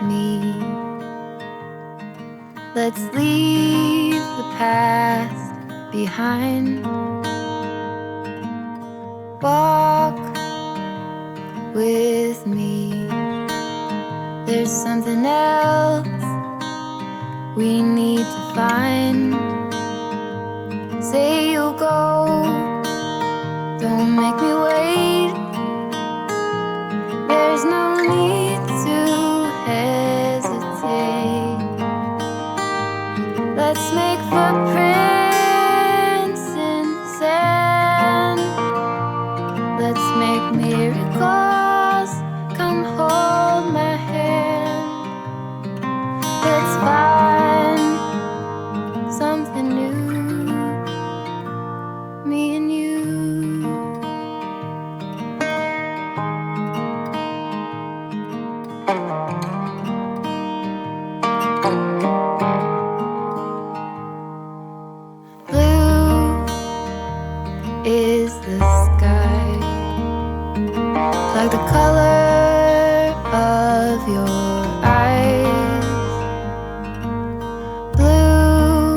me. Let's leave the past behind. Walk with me. There's something else we need to find. Say you'll go, don't make me wait. There's no need to hesitate. Let's make footprints in sand. Let's make miracles. Come hold my hand. Let's find something new, me and you. Blue is the sky, like the color of your eyes. Blue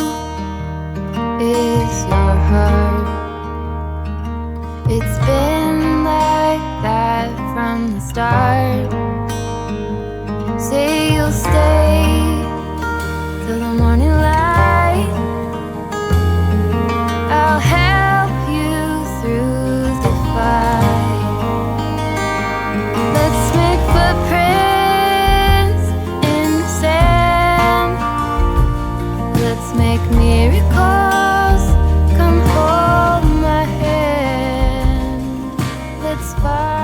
is your heart. It's been like that from the start. Say you'll stay till the morning light. I'll help you through the fight. Let's make footprints in the sand. Let's make miracles. Come hold my hand. Let's fight.